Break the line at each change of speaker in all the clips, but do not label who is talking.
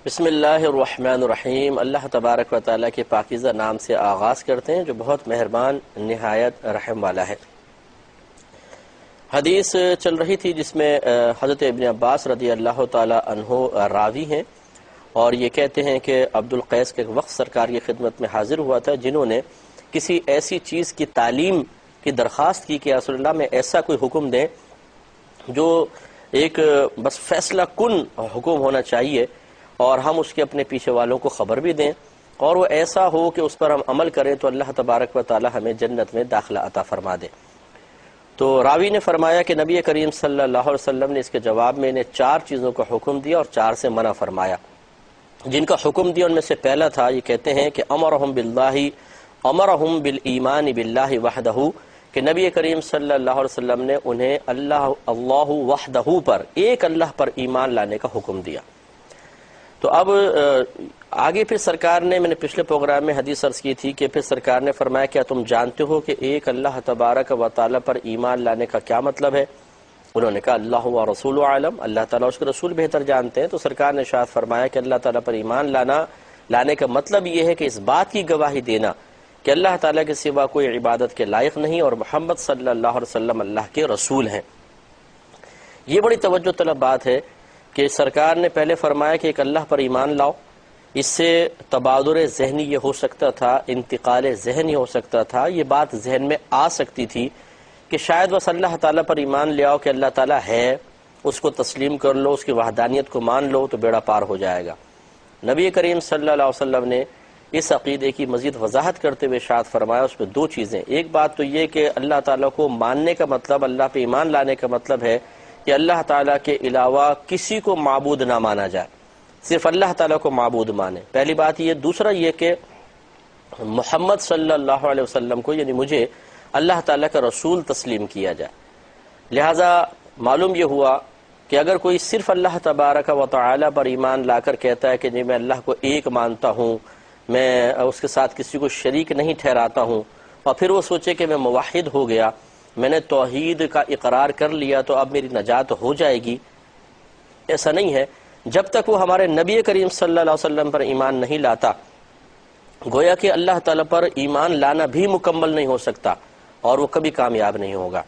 بسم اللہ الرحمن الرحیم۔ اللہ تبارک و تعالیٰ کے پاکیزہ نام سے آغاز کرتے ہیں جو بہت مہربان نہایت رحم والا ہے۔ حدیث چل رہی تھی جس میں حضرت ابن عباس رضی اللہ تعالیٰ عنہ راوی ہیں، اور یہ کہتے ہیں کہ عبد القیس کے وقت سرکار کی خدمت میں حاضر ہوا تھا جنہوں نے کسی ایسی چیز کی تعلیم کی درخواست کی کہ رسول اللہ میں ایسا کوئی حکم دیں جو ایک بس فیصلہ کن حکم ہونا چاہیے، اور ہم اس کے اپنے پیچھے والوں کو خبر بھی دیں، اور وہ ایسا ہو کہ اس پر ہم عمل کریں تو اللہ تبارک و تعالی ہمیں جنت میں داخلہ عطا فرما دے۔ تو راوی نے فرمایا کہ نبی کریم صلی اللہ علیہ وسلم نے اس کے جواب میں انہیں 4 چیزوں کا حکم دیا اور 4 سے منع فرمایا۔ جن کا حکم دیا ان میں سے پہلا تھا، یہ کہتے ہیں کہ امرہم بالایمان باللہ وحدہ، کہ نبی کریم صلی اللہ علیہ وسلم نے انہیں اللہ وحدہ پر، ایک اللہ پر ایمان لانے کا حکم دیا۔ تو اب آگے پھر سرکار نے، میں نے پچھلے پروگرام میں حدیث عرض کی تھی کہ پھر سرکار نے فرمایا کیا تم جانتے ہو کہ ایک اللہ تبارک و تعالی پر ایمان لانے کا کیا مطلب ہے؟ انہوں نے کہا اللہ و رسول عالم، اللہ تعالیٰ اس کے رسول بہتر جانتے ہیں۔ تو سرکار نے ارشاد فرمایا کہ اللہ تعالیٰ پر ایمان لانے کا مطلب یہ ہے کہ اس بات کی گواہی دینا کہ اللہ تعالیٰ کے سوا کوئی عبادت کے لائق نہیں اور محمد صلی اللہ علیہ وسلم اللہ کے رسول ہیں۔ یہ بڑی توجہ طلب بات ہے کہ سرکار نے پہلے فرمایا کہ ایک اللہ پر ایمان لاؤ۔ اس سے تبادر ذہنی یہ ہو سکتا تھا، انتقال ذہنی ہو سکتا تھا، یہ بات ذہن میں آ سکتی تھی کہ شاید بس اللہ تعالیٰ پر ایمان لے آؤ کہ اللہ تعالیٰ ہے، اس کو تسلیم کر لو، اس کی وحدانیت کو مان لو تو بیڑا پار ہو جائے گا۔ نبی کریم صلی اللہ علیہ وسلم نے اس عقیدے کی مزید وضاحت کرتے ہوئے ارشاد فرمایا اس میں 2 چیزیں۔ ایک بات تو یہ کہ اللہ تعالیٰ کو ماننے کا مطلب، اللہ پہ ایمان لانے کا مطلب ہے کہ اللہ تعالیٰ کے علاوہ کسی کو معبود نہ مانا جائے، صرف اللہ تعالیٰ کو معبود مانے، پہلی بات یہ۔ دوسرا یہ کہ محمد صلی اللہ علیہ وسلم کو، یعنی مجھے، اللہ تعالیٰ کا رسول تسلیم کیا جائے۔ لہٰذا معلوم یہ ہوا کہ اگر کوئی صرف اللہ تبارک و تعالی پر ایمان لا کر کہتا ہے کہ جی میں اللہ کو ایک مانتا ہوں، میں اس کے ساتھ کسی کو شریک نہیں ٹھہراتا ہوں، اور پھر وہ سوچے کہ میں موحد ہو گیا، میں نے توحید کا اقرار کر لیا تو اب میری نجات ہو جائے گی، ایسا نہیں ہے۔ جب تک وہ ہمارے نبی کریم صلی اللہ علیہ وسلم پر ایمان نہیں لاتا، گویا کہ اللہ تعالیٰ پر ایمان لانا بھی مکمل نہیں ہو سکتا اور وہ کبھی کامیاب نہیں ہوگا۔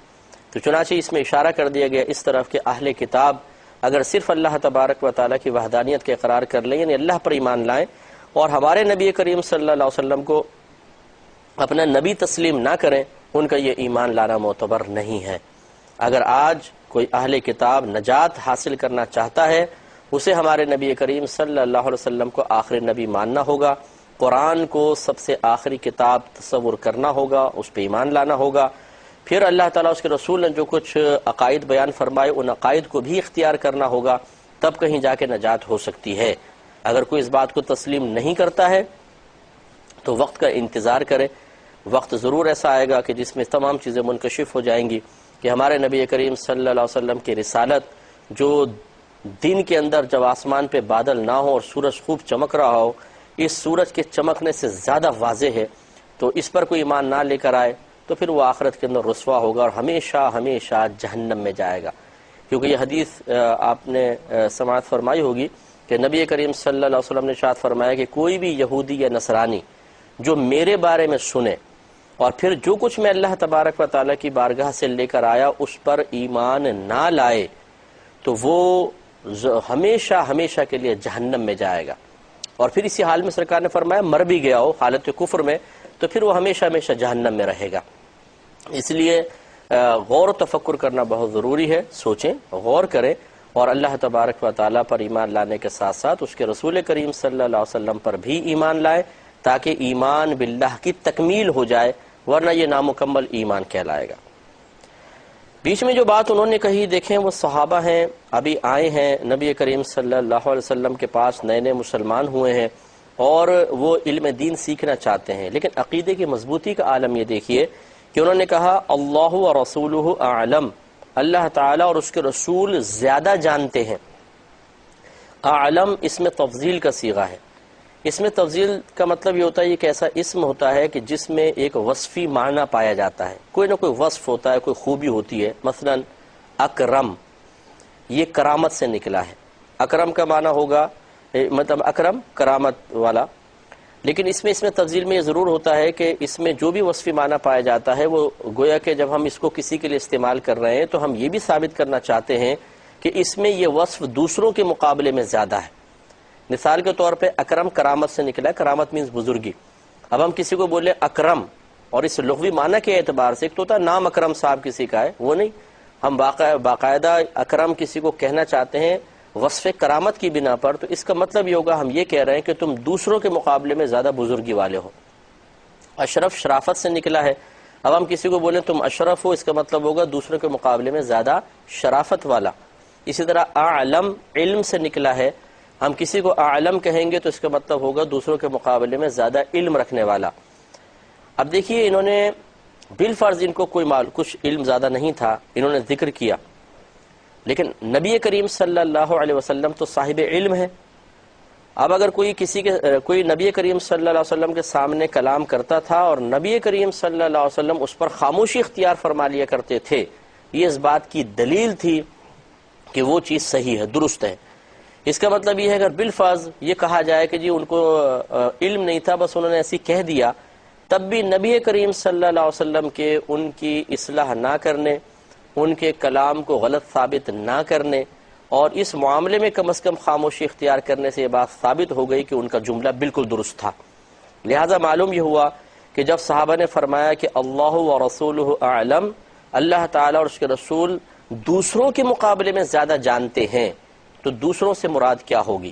تو چنانچہ اس میں اشارہ کر دیا گیا اس طرف کہ اہل کتاب اگر صرف اللہ تبارک و تعالیٰ کی وحدانیت کا اقرار کر لیں، یعنی اللہ پر ایمان لائیں، اور ہمارے نبی کریم صلی اللہ علیہ وسلم کو اپنا نبی تسلیم نہ کریں، ان کا یہ ایمان لانا معتبر نہیں ہے۔ اگر آج کوئی اہل کتاب نجات حاصل کرنا چاہتا ہے، اسے ہمارے نبی کریم صلی اللہ علیہ وسلم کو آخری نبی ماننا ہوگا، قرآن کو سب سے آخری کتاب تصور کرنا ہوگا، اس پہ ایمان لانا ہوگا، پھر اللہ تعالیٰ اس کے رسول نے جو کچھ عقائد بیان فرمائے ان عقائد کو بھی اختیار کرنا ہوگا، تب کہیں جا کے نجات ہو سکتی ہے۔ اگر کوئی اس بات کو تسلیم نہیں کرتا ہے تو وقت کا انتظار کرے، وقت ضرور ایسا آئے گا کہ جس میں تمام چیزیں منکشف ہو جائیں گی کہ ہمارے نبی کریم صلی اللہ علیہ وسلم کی رسالت جو دن کے اندر جب آسمان پہ بادل نہ ہو اور سورج خوب چمک رہا ہو، اس سورج کے چمکنے سے زیادہ واضح ہے، تو اس پر کوئی ایمان نہ لے کر آئے تو پھر وہ آخرت کے اندر رسوا ہوگا اور ہمیشہ ہمیشہ جہنم میں جائے گا۔ کیونکہ یہ حدیث آپ نے سماعت فرمائی ہوگی کہ نبی کریم صلی اللہ علیہ وسلم نے ارشاد فرمایا کہ کوئی بھی یہودی یا نصرانی جو میرے بارے میں سنے اور پھر جو کچھ میں اللہ تبارک و تعالیٰ کی بارگاہ سے لے کر آیا اس پر ایمان نہ لائے تو وہ ہمیشہ ہمیشہ کے لیے جہنم میں جائے گا، اور پھر اسی حال میں سرکار نے فرمایا مر بھی گیا ہو حالت کفر میں تو پھر وہ ہمیشہ ہمیشہ جہنم میں رہے گا۔ اس لیے غور و تفکر کرنا بہت ضروری ہے، سوچیں، غور کریں، اور اللہ تبارک و تعالیٰ پر ایمان لانے کے ساتھ ساتھ اس کے رسول کریم صلی اللہ علیہ وسلم پر بھی ایمان لائیں تاکہ ایمان باللہ کی تکمیل ہو جائے، ورنہ یہ نامکمل ایمان کہلائے گا۔ بیچ میں جو بات انہوں نے کہی، دیکھیں وہ صحابہ ہیں، ابھی آئے ہیں نبی کریم صلی اللہ علیہ وسلم کے پاس، نئے نئے مسلمان ہوئے ہیں اور وہ علم دین سیکھنا چاہتے ہیں، لیکن عقیدے کی مضبوطی کا عالم یہ دیکھیے کہ انہوں نے کہا اللہ و رسولہ اعلم، اللہ تعالیٰ اور اس کے رسول زیادہ جانتے ہیں۔ اعلم اس میں تفضیل کا صیغہ ہے، اس میں تفضیل کا مطلب یہ ہوتا ہے کہ ایسا اسم ہوتا ہے کہ جس میں ایک وصفی معنی پایا جاتا ہے، کوئی نہ کوئی وصف ہوتا ہے، کوئی خوبی ہوتی ہے۔ مثلا اکرم، یہ کرامت سے نکلا ہے۔ اکرم کا معنی ہوگا مطلب اکرم کرامت والا، لیکن اس میں تفضیل میں یہ ضرور ہوتا ہے کہ اس میں جو بھی وصفی معنی پایا جاتا ہے وہ گویا کہ جب ہم اس کو کسی کے لیے استعمال کر رہے ہیں تو ہم یہ بھی ثابت کرنا چاہتے ہیں کہ اس میں یہ وصف دوسروں کے مقابلے میں زیادہ ہے۔ مثال کے طور پہ اکرم کرامت سے نکلا ہے، کرامت مینز بزرگی۔ اب ہم کسی کو بولے اکرم، اور اس لغوی معنی کے اعتبار سے ایک تو ہوتا ہے نام اکرم صاحب کسی کا ہے، وہ نہیں، ہم باقاعدہ اکرم کسی کو کہنا چاہتے ہیں وصف کرامت کی بنا پر، تو اس کا مطلب یہ ہوگا ہم یہ کہہ رہے ہیں کہ تم دوسروں کے مقابلے میں زیادہ بزرگی والے ہو۔ اشرف شرافت سے نکلا ہے، اب ہم کسی کو بولیں تم اشرف ہو، اس کا مطلب ہوگا دوسروں کے مقابلے میں زیادہ شرافت والا۔ اسی طرح اعلم علم سے نکلا ہے، ہم کسی کو اعلم کہیں گے تو اس کا مطلب ہوگا دوسروں کے مقابلے میں زیادہ علم رکھنے والا۔ اب دیکھیے انہوں نے بالفرض ان کو کچھ علم زیادہ نہیں تھا، انہوں نے ذکر کیا، لیکن نبی کریم صلی اللہ علیہ وسلم تو صاحب علم ہے۔ اب اگر کوئی نبی کریم صلی اللہ علیہ وسلم کے سامنے کلام کرتا تھا اور نبی کریم صلی اللہ علیہ وسلم اس پر خاموشی اختیار فرما لیا کرتے تھے، یہ اس بات کی دلیل تھی کہ وہ چیز صحیح ہے، درست ہے۔ اس کا مطلب یہ ہے اگر بالفرض یہ کہا جائے کہ جی ان کو علم نہیں تھا، بس انہوں نے ایسی کہہ دیا، تب بھی نبی کریم صلی اللہ علیہ وسلم کے ان کی اصلاح نہ کرنے، ان کے کلام کو غلط ثابت نہ کرنے اور اس معاملے میں کم از کم خاموشی اختیار کرنے سے یہ بات ثابت ہو گئی کہ ان کا جملہ بالکل درست تھا۔ لہذا معلوم یہ ہوا کہ جب صحابہ نے فرمایا کہ اللہ و رسولہ اعلم، اللہ تعالیٰ اور اس کے رسول دوسروں کے مقابلے میں زیادہ جانتے ہیں، تو دوسروں سے مراد کیا ہوگی؟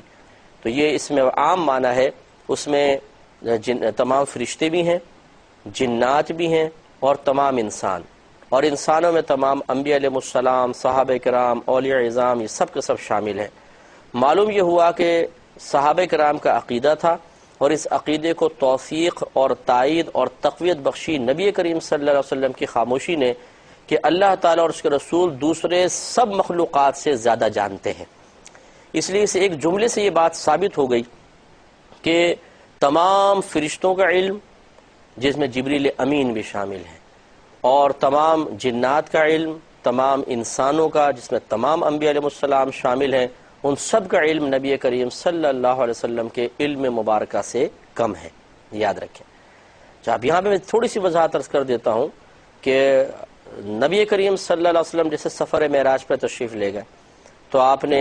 تو یہ اس میں عام معنی ہے، اس میں تمام فرشتے بھی ہیں، جنات بھی ہیں اور تمام انسان، اور انسانوں میں تمام انبیاء علیہ السلام، صحابہ کرام، اولیاء اعظام، یہ سب کے سب شامل ہیں۔ معلوم یہ ہوا کہ صحابہ کرام کا عقیدہ تھا، اور اس عقیدے کو توثیق اور تائید اور تقویت بخشی نبی کریم صلی اللہ علیہ وسلم کی خاموشی نے کہ اللہ تعالیٰ اور اس کے رسول دوسرے سب مخلوقات سے زیادہ جانتے ہیں۔ اس لیے اسے ایک جملے سے یہ بات ثابت ہو گئی کہ تمام فرشتوں کا علم، جس میں جبریل امین بھی شامل ہے، اور تمام جنات کا علم، تمام انسانوں کا جس میں تمام انبیاء علیہ السلام شامل ہیں، ان سب کا علم نبی کریم صلی اللہ علیہ وسلم کے علم مبارکہ سے کم ہے، یاد رکھیں۔ اب یہاں پہ میں تھوڑی سی وضاحت عرض کر دیتا ہوں کہ نبی کریم صلی اللہ علیہ وسلم جیسے سفر معراج پہ تشریف لے گئے تو آپ نے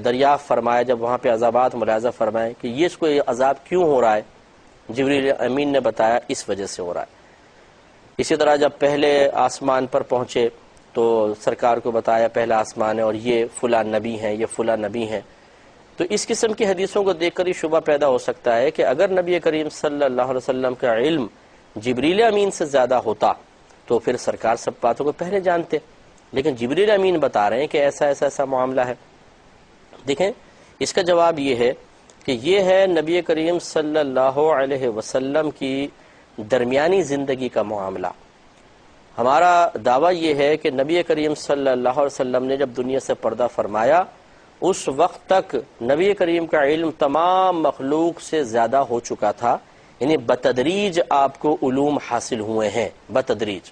دریافت فرمایا، جب وہاں پہ عذابات ملاحظہ فرمائے کہ یہ اس کو یہ عذاب کیوں ہو رہا ہے، جبریل امین نے بتایا اس وجہ سے ہو رہا ہے۔ اسی طرح جب پہلے آسمان پر پہنچے تو سرکار کو بتایا پہلا آسمان ہے اور یہ فلاں نبی ہیں، یہ فلاں نبی ہیں۔ تو اس قسم کی حدیثوں کو دیکھ کر ہی شبہ پیدا ہو سکتا ہے کہ اگر نبی کریم صلی اللہ علیہ وسلم کا علم جبریل امین سے زیادہ ہوتا تو پھر سرکار سب باتوں کو پہلے جانتے، لیکن جبریل امین بتا رہے ہیں کہ ایسا معاملہ ہے۔ دیکھیں اس کا جواب یہ ہے کہ یہ ہے نبی کریم صلی اللہ علیہ وسلم کی درمیانی زندگی کا معاملہ۔ ہمارا دعویٰ یہ ہے کہ نبی کریم صلی اللہ علیہ وسلم نے جب دنیا سے پردہ فرمایا اس وقت تک نبی کریم کا علم تمام مخلوق سے زیادہ ہو چکا تھا، یعنی بتدریج آپ کو علوم حاصل ہوئے ہیں، بتدریج۔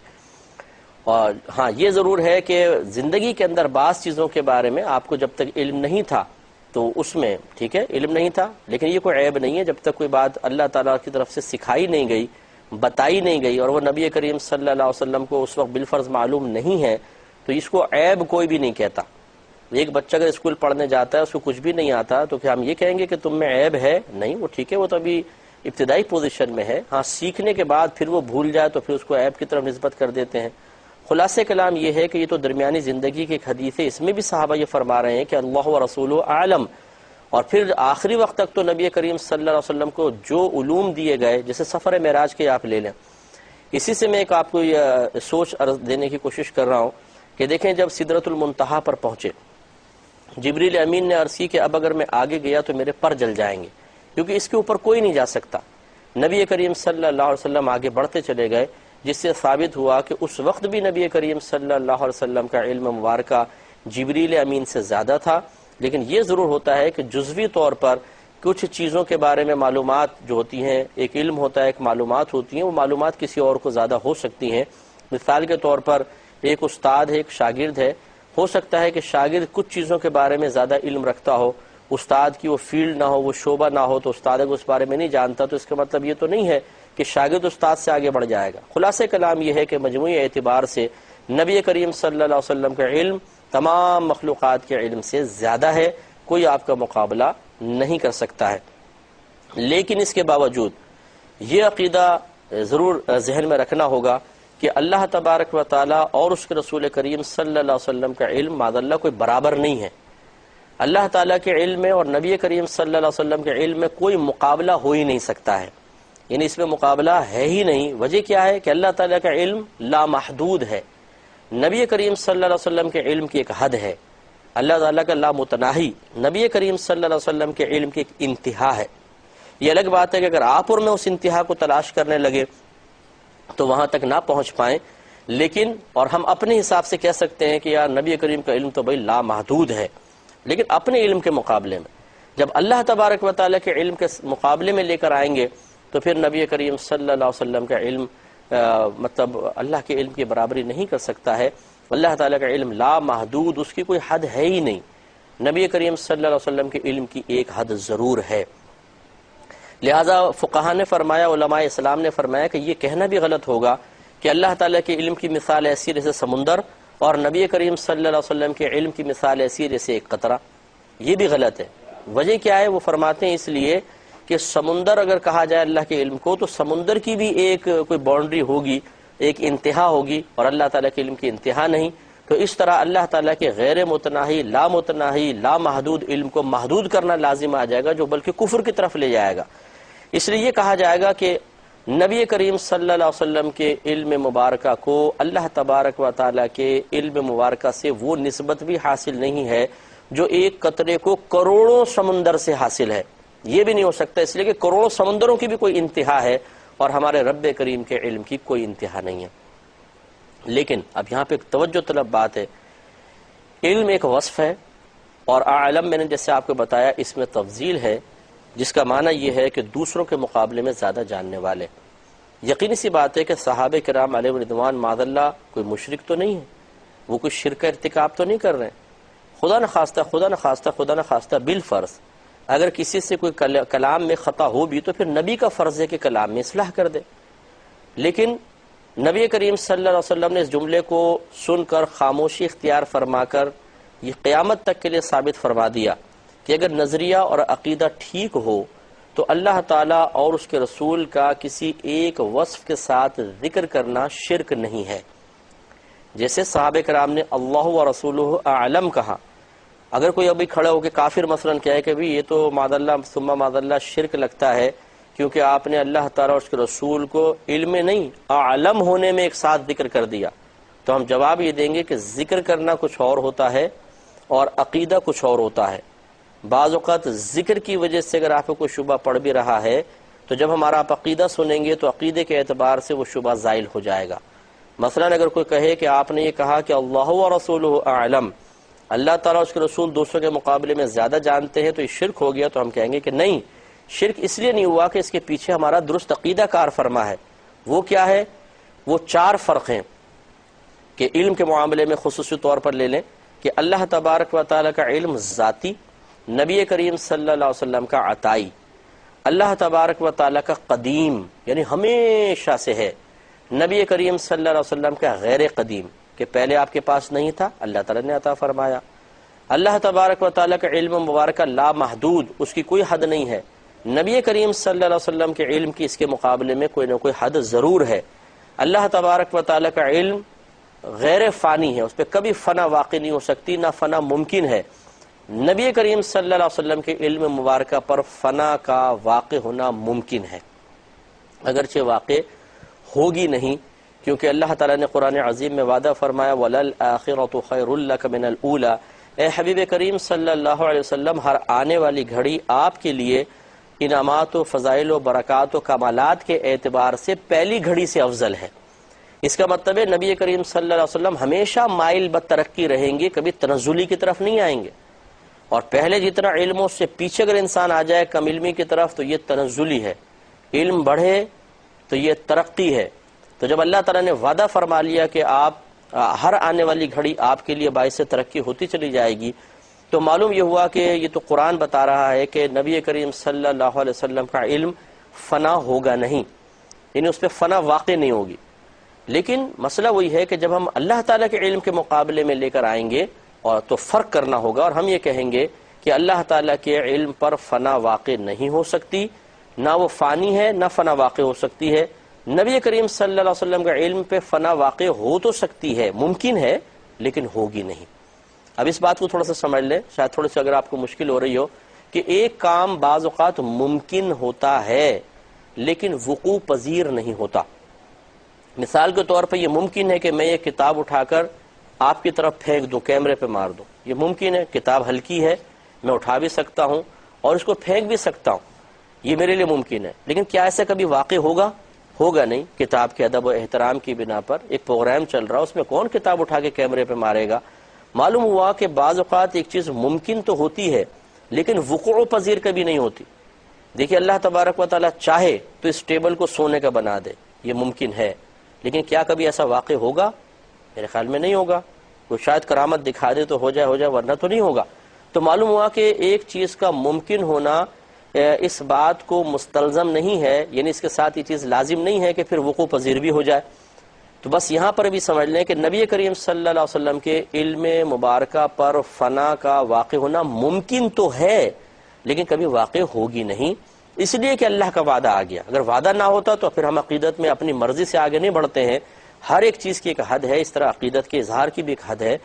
اور ہاں یہ ضرور ہے کہ زندگی کے اندر بعض چیزوں کے بارے میں آپ کو جب تک علم نہیں تھا تو اس میں ٹھیک ہے علم نہیں تھا، لیکن یہ کوئی عیب نہیں ہے جب تک کوئی بات اللہ تعالیٰ کی طرف سے سکھائی نہیں گئی، بتائی نہیں گئی، اور وہ نبی کریم صلی اللہ علیہ وسلم کو اس وقت بالفرض معلوم نہیں ہے، تو اس کو عیب کوئی بھی نہیں کہتا۔ ایک بچہ اگر اسکول پڑھنے جاتا ہے اس کو کچھ بھی نہیں آتا تو کیا ہم یہ کہیں گے کہ تم میں عیب ہے؟ نہیں، وہ ٹھیک ہے، وہ تو ابھی ابتدائی پوزیشن میں ہے۔ ہاں سیکھنے کے بعد پھر وہ بھول جائے تو پھر اس کو عیب کی طرف نسبت کر دیتے ہیں۔ خلاصہ کلام یہ ہے کہ یہ تو درمیانی زندگی کی ایک حدیث ہے، اس میں بھی صحابہ یہ فرما رہے ہیں کہ اللہ و رسولہ اعلم، اور پھر آخری وقت تک تو نبی کریم صلی اللہ علیہ وسلم کو جو علوم دیے گئے، جیسے سفر معراج کے آپ لے لیں، اسی سے میں ایک آپ کو یہ سوچ دینے کی کوشش کر رہا ہوں کہ دیکھیں جب سدرۃ المنتہا پر پہنچے، جبریل امین نے عرض کی کہ اب اگر میں آگے گیا تو میرے پر جل جائیں گے، کیونکہ اس کے اوپر کوئی نہیں جا سکتا۔ نبی کریم صلی اللہ علیہ وسلم آگے بڑھتے چلے گئے، جس سے ثابت ہوا کہ اس وقت بھی نبی کریم صلی اللہ علیہ وسلم کا علم مبارکہ جبریل امین سے زیادہ تھا، لیکن یہ ضرور ہوتا ہے کہ جزوی طور پر کچھ چیزوں کے بارے میں معلومات جو ہوتی ہیں، ایک علم ہوتا ہے، ایک معلومات ہوتی ہیں، وہ معلومات کسی اور کو زیادہ ہو سکتی ہیں۔ مثال کے طور پر ایک استاد ہے، ایک شاگرد ہے، ہو سکتا ہے کہ شاگرد کچھ چیزوں کے بارے میں زیادہ علم رکھتا ہو استاد کی وہ فیلڈ نہ ہو، وہ شعبہ نہ ہو، تو استاد اگر اس بارے میں نہیں جانتا تو اس کا مطلب یہ تو نہیں ہے کہ شاگرد استاد سے آگے بڑھ جائے گا۔ خلاصہ کلام یہ ہے کہ مجموعی اعتبار سے نبی کریم صلی اللہ علیہ وسلم کا علم تمام مخلوقات کے علم سے زیادہ ہے، کوئی آپ کا مقابلہ نہیں کر سکتا ہے۔ لیکن اس کے باوجود یہ عقیدہ ضرور ذہن میں رکھنا ہوگا کہ اللہ تبارک و تعالیٰ اور اس کے رسول کریم صلی اللہ علیہ وسلم کا علم معاذ اللہ کوئی برابر نہیں ہے۔ اللہ تعالیٰ کے علم میں اور نبی کریم صلی اللہ علیہ وسلم کے علم میں کوئی مقابلہ ہو ہی نہیں سکتا ہے، یعنی اس میں مقابلہ ہے ہی نہیں۔ وجہ کیا ہے کہ اللہ تعالیٰ کا علم لامحدود ہے، نبی کریم صلی اللہ علیہ وسلم کے علم کی ایک حد ہے، اللہ تعالیٰ کا لامتناہی، نبی کریم صلی اللہ علیہ وسلم کے علم کی ایک انتہا ہے۔ یہ الگ بات ہے کہ اگر آپ اور میں اس انتہا کو تلاش کرنے لگے تو وہاں تک نہ پہنچ پائیں، لیکن اور ہم اپنے حساب سے کہہ سکتے ہیں کہ یار نبی کریم کا علم تو بھائی لامحدود ہے، لیکن اپنے علم کے مقابلے میں جب اللہ تبارک و تعالیٰ کے علم کے مقابلے میں لے کر آئیں گے تو پھر نبی کریم صلی اللہ علیہ وسلم کا علم مطلب اللہ کے علم کی برابری نہیں کر سکتا ہے۔ اللہ تعالیٰ کا علم لامحدود، اس کی کوئی حد ہے ہی نہیں۔ نبی کریم صلی اللہ علیہ وسلم کے علم کی ایک حد ضرور ہے۔ لہٰذا فقہاء نے فرمایا، علماء اسلام نے فرمایا کہ یہ کہنا بھی غلط ہوگا کہ اللہ تعالیٰ کے علم کی مثال ایسی جیسے سمندر اور نبی کریم صلی اللہ علیہ وسلم کے علم کی مثال ایسی جیسے ایک قطرہ، یہ بھی غلط ہے۔ وجہ کیا ہے؟ وہ فرماتے ہیں اس لیے کہ سمندر اگر کہا جائے اللہ کے علم کو تو سمندر کی بھی ایک کوئی باؤنڈری ہوگی، ایک انتہا ہوگی، اور اللہ تعالیٰ کے علم کی انتہا نہیں۔ تو اس طرح اللہ تعالیٰ کے غیر متناہی، لامتناہی، لامحدود علم کو محدود کرنا لازم آ جائے گا، جو بلکہ کفر کی طرف لے جائے گا۔ اس لیے یہ کہا جائے گا کہ نبی کریم صلی اللہ علیہ وسلم کے علم مبارکہ کو اللہ تبارک و تعالیٰ کے علم مبارکہ سے وہ نسبت بھی حاصل نہیں ہے جو ایک قطرے کو کروڑوں سمندر سے حاصل ہے، یہ بھی نہیں ہو سکتا، اس لیے کہ کروڑوں سمندروں کی بھی کوئی انتہا ہے اور ہمارے رب کریم کے علم کی کوئی انتہا نہیں ہے۔ لیکن اب یہاں پہ ایک توجہ طلب بات ہے، علم ایک وصف ہے اور اعلم میں نے جیسے آپ کو بتایا اس میں تفضیل ہے، جس کا معنی یہ ہے کہ دوسروں کے مقابلے میں زیادہ جاننے والے۔ یقینی سی بات ہے کہ صحابہ کرام علیہ رضوان معاذ اللہ کوئی مشرک تو نہیں ہے، وہ کوئی شرک کا ارتکاب تو نہیں کر رہے ہیں۔ خدا نخواستہ بالفرض اگر کسی سے کوئی کلام میں خطا ہو بھی تو پھر نبی کا فرض ہے کہ کلام میں اصلاح کر دے، لیکن نبی کریم صلی اللہ علیہ وسلم نے اس جملے کو سن کر خاموشی اختیار فرما کر یہ قیامت تک کے لیے ثابت فرما دیا کہ اگر نظریہ اور عقیدہ ٹھیک ہو تو اللہ تعالیٰ اور اس کے رسول کا کسی ایک وصف کے ساتھ ذکر کرنا شرک نہیں ہے۔ جیسے صحابہ کرام نے اللہ و رسولہ اعلم کہا، اگر کوئی ابھی کھڑا ہو کے کافر مثلا کہے کہ بھی یہ تو معاذ اللہ ثم معاذ اللہ شرک لگتا ہے کیونکہ آپ نے اللہ تعالیٰ اور اس کے رسول کو علم نہیں اعلم ہونے میں ایک ساتھ ذکر کر دیا، تو ہم جواب یہ دیں گے کہ ذکر کرنا کچھ اور ہوتا ہے اور عقیدہ کچھ اور ہوتا ہے۔ بعض اوقات ذکر کی وجہ سے اگر آپ کو کوئی شبہ پڑ بھی رہا ہے تو جب ہمارا آپ عقیدہ سنیں گے تو عقیدے کے اعتبار سے وہ شبہ زائل ہو جائے گا۔ مثلا اگر کوئی کہے کہ آپ نے یہ کہا کہ اللہ و رسولہ اعلم، اللہ تعالیٰ اس کے رسول دوسروں کے مقابلے میں زیادہ جانتے ہیں تو یہ شرک ہو گیا، تو ہم کہیں گے کہ نہیں، شرک اس لیے نہیں ہوا کہ اس کے پیچھے ہمارا درست عقیدہ کار فرما ہے۔ وہ کیا ہے؟ وہ چار فرق ہیں کہ علم کے معاملے میں خصوصی طور پر لے لیں کہ اللہ تبارک و تعالیٰ کا علم ذاتی، نبی کریم صلی اللہ علیہ وسلم کا عطائی، اللہ تبارک و تعالیٰ کا قدیم یعنی ہمیشہ سے ہے، نبی کریم صلی اللہ علیہ وسلم کا غیر قدیم کہ پہلے آپ کے پاس نہیں تھا، اللہ تعالیٰ نے عطا فرمایا۔ اللہ تبارک و تعالیٰ کا علم مبارکہ لامحدود، اس کی کوئی حد نہیں ہے، نبی کریم صلی اللہ علیہ وسلم کے علم کی اس کے مقابلے میں کوئی نہ کوئی حد ضرور ہے۔ اللہ تبارک و تعالیٰ کا علم غیر فانی ہے، اس پہ کبھی فنا واقع نہیں ہو سکتی، نہ فنا ممکن ہے۔ نبی کریم صلی اللہ علیہ وسلم کے علم مبارکہ پر فنا کا واقع ہونا ممکن ہے، اگرچہ واقع ہوگی نہیں، کیونکہ اللہ تعالیٰ نے قرآن عظیم میں وعدہ فرمایا وَلَلْآخِرَةُ خَيْرٌ لَكَ مِنَ الْأُولَى، اے حبیب کریم صلی اللہ علیہ وسلم، ہر آنے والی گھڑی آپ کے لیے انعامات و فضائل و برکات و کمالات کے اعتبار سے پہلی گھڑی سے افضل ہے۔ اس کا مطلب ہے نبی کریم صلی اللہ علیہ وسلم ہمیشہ مائل بترقی رہیں گے، کبھی تنزلی کی طرف نہیں آئیں گے، اور پہلے جتنا علم اس سے پیچھے اگر انسان آ جائے کم علمی کی طرف تو یہ تنزلی ہے، علم بڑھے تو یہ ترقی ہے۔ تو جب اللہ تعالیٰ نے وعدہ فرما لیا کہ آپ ہر آنے والی گھڑی آپ کے لیے باعث ترقی ہوتی چلی جائے گی، تو معلوم یہ ہوا کہ یہ تو قرآن بتا رہا ہے کہ نبی کریم صلی اللہ علیہ وسلم کا علم فنا ہوگا نہیں، یعنی اس پہ فنا واقع نہیں ہوگی. لیکن مسئلہ وہی ہے کہ جب ہم اللہ تعالیٰ کے علم کے مقابلے میں لے کر آئیں گے اور تو فرق کرنا ہوگا، اور ہم یہ کہیں گے کہ اللہ تعالیٰ کے علم پر فنا واقع نہیں ہو سکتی، نہ وہ فانی ہے نہ فنا واقع ہو سکتی ہے. نبی کریم صلی اللہ علیہ وسلم کے علم پہ فنا واقع ہو تو سکتی ہے، ممکن ہے، لیکن ہوگی نہیں. اب اس بات کو تھوڑا سا سمجھ لیں، شاید تھوڑی سی اگر آپ کو مشکل ہو رہی ہو کہ ایک کام بعض اوقات ممکن ہوتا ہے لیکن وقوع پذیر نہیں ہوتا. مثال کے طور پہ یہ ممکن ہے کہ میں یہ کتاب اٹھا کر آپ کی طرف پھینک دوں، کیمرے پہ مار دوں، یہ ممکن ہے. کتاب ہلکی ہے، میں اٹھا بھی سکتا ہوں اور اس کو پھینک بھی سکتا ہوں، یہ میرے لیے ممکن ہے. لیکن کیا ایسا کبھی واقع ہوگا؟ ہوگا نہیں. کتاب کے ادب و احترام کی بنا پر ایک پروگرام چل رہا، اس میں کون کتاب اٹھا کے کیمرے پہ مارے گا؟ معلوم ہوا کہ بعض اوقات ایک چیز ممکن تو ہوتی ہے لیکن وقوع پذیر کبھی نہیں ہوتی. دیکھیے اللہ تبارک و تعالیٰ چاہے تو اس ٹیبل کو سونے کا بنا دے، یہ ممکن ہے، لیکن کیا کبھی ایسا واقع ہوگا؟ میرے خیال میں نہیں ہوگا. کوئی شاید کرامت دکھا دے تو ہو جائے ورنہ تو نہیں ہوگا. تو معلوم ہوا کہ ایک چیز کا ممکن ہونا اس بات کو مستلزم نہیں ہے، یعنی اس کے ساتھ یہ چیز لازم نہیں ہے کہ پھر وقوع پذیر بھی ہو جائے. تو بس یہاں پر بھی سمجھ لیں کہ نبی کریم صلی اللہ علیہ وسلم کے علم مبارکہ پر فنا کا واقع ہونا ممکن تو ہے لیکن کبھی واقع ہوگی نہیں، اس لیے کہ اللہ کا وعدہ آ گیا. اگر وعدہ نہ ہوتا تو پھر ہم عقیدت میں اپنی مرضی سے آگے نہیں بڑھتے ہیں. ہر ایک چیز کی ایک حد ہے، اس طرح عقیدت کے اظہار کی بھی ایک حد ہے.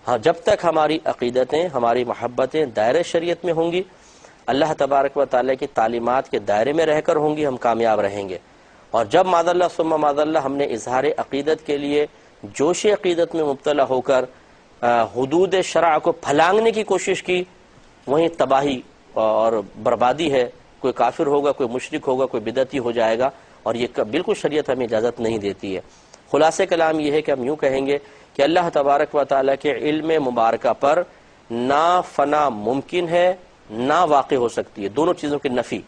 ہاں، جب تک ہماری عقیدتیں، ہماری محبتیں دائرہ شریعت میں ہوں گی، اللہ تبارک و تعالیٰ کی تعلیمات کے دائرے میں رہ کر ہوں گی، ہم کامیاب رہیں گے. اور جب معاذ اللہ ثم معاذ اللہ ہم نے اظہار عقیدت کے لیے جوش عقیدت میں مبتلا ہو کر حدود شرع کو پھلانگنے کی کوشش کی، وہیں تباہی اور بربادی ہے. کوئی کافر ہوگا، کوئی مشرک ہوگا، کوئی بدعتی ہو جائے گا، اور یہ بالکل شریعت ہمیں اجازت نہیں دیتی ہے. خلاصہ کلام یہ ہے کہ ہم یوں کہیں گے کہ اللہ تبارک و تعالیٰ کے علم مبارکہ پر نہ فنا ممکن ہے نہ واقع ہو سکتی ہے، دونوں چیزوں کی نفی.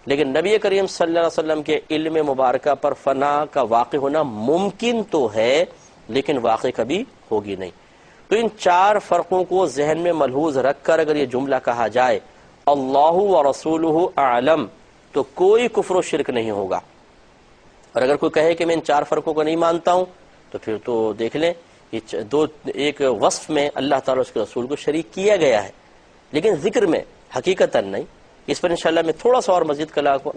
لیکن نبی کریم صلی اللہ علیہ وسلم کے علم مبارکہ پر فنا کا واقع ہونا ممکن تو ہے لیکن واقع کبھی ہوگی نہیں. تو ان چار فرقوں کو ذہن میں ملحوظ رکھ کر اگر یہ جملہ کہا جائے اللہ و رسولہ اعلم، تو کوئی کفر و شرک نہیں ہوگا. اور اگر کوئی کہے کہ میں ان چار فرقوں کو نہیں مانتا ہوں تو پھر تو دیکھ لیں ایک وصف میں اللہ تعالیٰ اس کے رسول کو شریک کیا گیا ہے لیکن ذکر میں حقیقتاً نہیں. اس پر انشاءاللہ میں تھوڑا سا اور مزید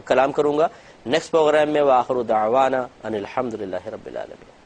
کلام کروں گا نیکسٹ پروگرام میں. وآخر دعوانا ان الحمدللہ رب العالمین.